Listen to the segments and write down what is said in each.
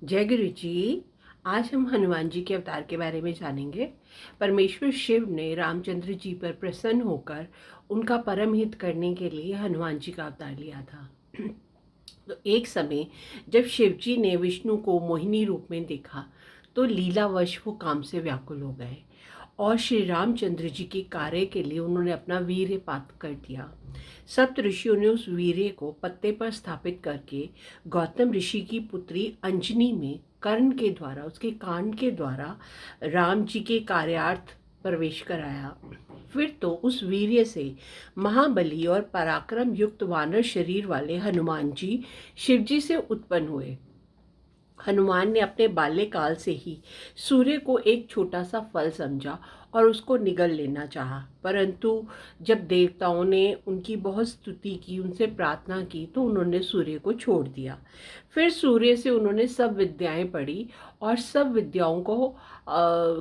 जय गुरु जी। आज हम हनुमान जी के अवतार के बारे में जानेंगे। परमेश्वर शिव ने रामचंद्र जी पर प्रसन्न होकर उनका परम हित करने के लिए हनुमान जी का अवतार लिया था। तो एक समय जब शिव जी ने विष्णु को मोहिनी रूप में देखा तो लीलावश वो काम से व्याकुल हो गए और श्री रामचंद्र जी के कार्य के लिए उन्होंने अपना वीर्यपात कर दिया। सप्त ऋषियों ने उस वीर्य को पत्ते पर स्थापित करके गौतम ऋषि की पुत्री अंजनी में कर्ण के द्वारा, उसके कान के द्वारा राम जी के कार्यार्थ प्रवेश कराया। फिर तो उस वीर्य से महाबली और पराक्रम युक्त वानर शरीर वाले हनुमान जी शिवजी से उत्पन्न हुए। हनुमान ने अपने बाल्यकाल से ही सूर्य को एक छोटा सा फल समझा और उसको निगल लेना चाहा, परंतु जब देवताओं ने उनकी बहुत स्तुति की, उनसे प्रार्थना की, तो उन्होंने सूर्य को छोड़ दिया। फिर सूर्य से उन्होंने सब विद्याएं पढ़ी और सब विद्याओं को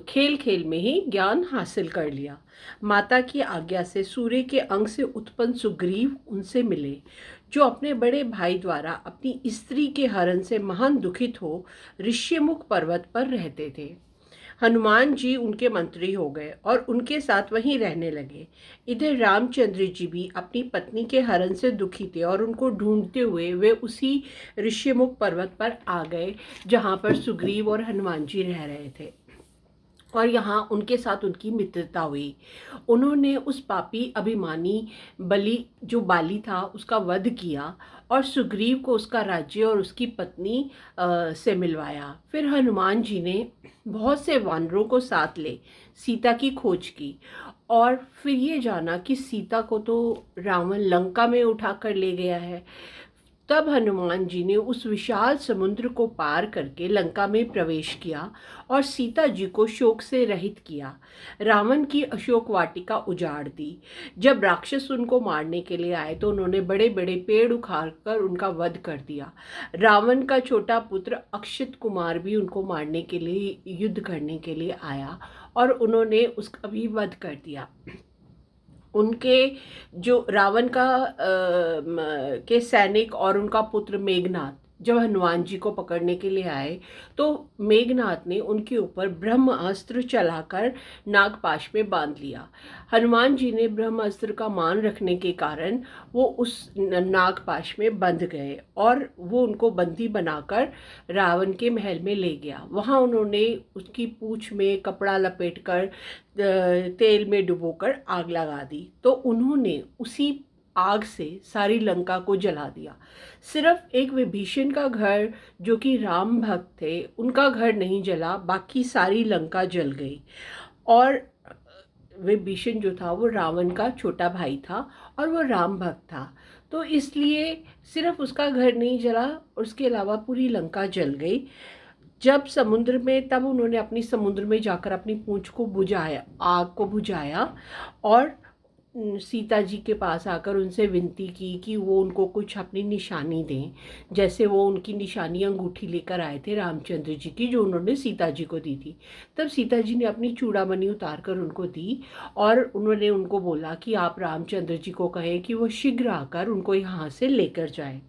खेल खेल में ही ज्ञान हासिल कर लिया। माता की आज्ञा से सूर्य के अंग से उत्पन्न सुग्रीव उनसे मिले, जो अपने बड़े भाई द्वारा अपनी स्त्री के हरण से महान दुखित हो ऋष्यमुख पर्वत पर रहते थे। हनुमान जी उनके मंत्री हो गए और उनके साथ वहीं रहने लगे। इधर रामचंद्र जी भी अपनी पत्नी के हरण से दुखी थे और उनको ढूंढते हुए वे उसी ऋष्यमुख पर्वत पर आ गए जहाँ पर सुग्रीव और हनुमान जी रह रहे थे और यहाँ उनके साथ उनकी मित्रता हुई। उन्होंने उस पापी अभिमानी बलि जो बाली था उसका वध किया और सुग्रीव को उसका राज्य और उसकी पत्नी से मिलवाया। फिर हनुमान जी ने बहुत से वानरों को साथ ले सीता की खोज की और फिर ये जाना कि सीता को तो रावण लंका में उठा कर ले गया है। तब हनुमान जी ने उस विशाल समुद्र को पार करके लंका में प्रवेश किया और सीता जी को शोक से रहित किया। रावण की अशोक वाटिका उजाड़ दी। जब राक्षस उनको मारने के लिए आए तो उन्होंने बड़े बड़े पेड़ उखाड़कर उनका वध कर दिया। रावण का छोटा पुत्र अक्षित कुमार भी उनको मारने के लिए, युद्ध करने के लिए आया और उन्होंने उसका भी वध कर दिया। उनके जो रावण का के सैनिक और उनका पुत्र मेघनाथ जब हनुमान जी को पकड़ने के लिए आए तो मेघनाथ ने उनके ऊपर ब्रह्मास्त्र चलाकर नागपाश में बांध लिया। हनुमान जी ने ब्रह्मास्त्र का मान रखने के कारण वो उस नागपाश में बंध गए और वो उनको बंदी बनाकर रावण के महल में ले गया। वहाँ उन्होंने उसकी पूंछ में कपड़ा लपेटकर तेल में डुबोकर आग लगा दी, तो उन्होंने उसी आग से सारी लंका को जला दिया। सिर्फ एक विभीषण का घर, जो कि राम भक्त थे, उनका घर नहीं जला, बाकी सारी लंका जल गई। और विभीषण जो था वो रावण का छोटा भाई था और वो राम भक्त था, तो इसलिए सिर्फ उसका घर नहीं जला, उसके अलावा पूरी लंका जल गई। जब समुद्र में, तब उन्होंने अपनी समुद्र में जाकर अपनी पूंछ को बुझाया, आग को बुझाया और सीता जी के पास आकर उनसे विनती की कि वो उनको कुछ अपनी निशानी दें, जैसे वो उनकी निशानी अंगूठी लेकर आए थे रामचंद्र जी की, जो उन्होंने सीता जी को दी थी। तब सीता जी ने अपनी चूड़ामणि उतार कर उनको दी और उन्होंने उनको बोला कि आप रामचंद्र जी को कहें कि वो शीघ्र आकर उनको यहाँ से लेकर जाए।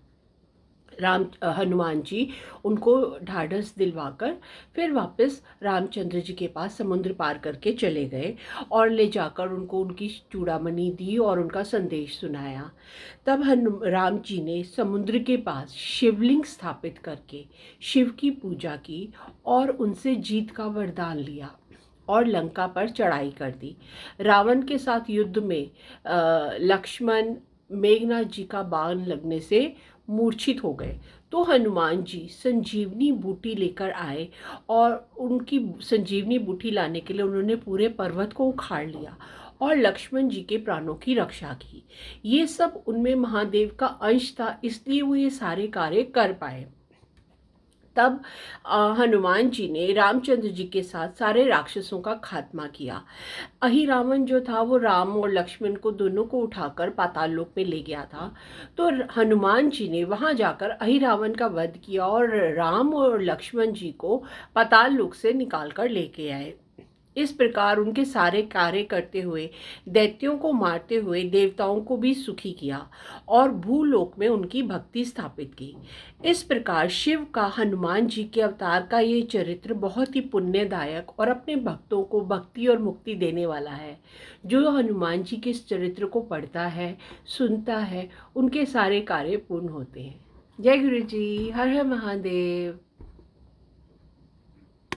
हनुमान जी उनको ढाढ़स दिलवाकर फिर वापस रामचंद्र जी के पास समुद्र पार करके चले गए और ले जाकर उनको उनकी चूड़ामणि दी और उनका संदेश सुनाया। तब राम जी ने समुद्र के पास शिवलिंग स्थापित करके शिव की पूजा की और उनसे जीत का वरदान लिया और लंका पर चढ़ाई कर दी। रावण के साथ युद्ध में लक्ष्मण मेघनाथ जी का बाण लगने से मूर्छित हो गए, तो हनुमान जी संजीवनी बूटी लेकर आए और उनकी संजीवनी बूटी लाने के लिए उन्होंने पूरे पर्वत को उखाड़ लिया और लक्ष्मण जी के प्राणों की रक्षा की। ये सब उनमें महादेव का अंश था, इसलिए वो ये सारे कार्य कर पाए। तब हनुमान जी ने रामचंद्र जी के साथ सारे राक्षसों का खात्मा किया। अहिरावण जो था वो राम और लक्ष्मण को दोनों को उठाकर पाताल लोक में ले गया था, तो हनुमान जी ने वहां जाकर अहिरावण का वध किया और राम और लक्ष्मण जी को पाताल लोक से निकाल कर लेके आए। इस प्रकार उनके सारे कार्य करते हुए दैत्यों को मारते हुए देवताओं को भी सुखी किया और भूलोक में उनकी भक्ति स्थापित की। इस प्रकार शिव का हनुमान जी के अवतार का ये चरित्र बहुत ही पुण्यदायक और अपने भक्तों को भक्ति और मुक्ति देने वाला है। जो हनुमान जी के इस चरित्र को पढ़ता है, सुनता है, उनके सारे कार्य पूर्ण होते हैं। जय गुरु जी। हर हर महादेव।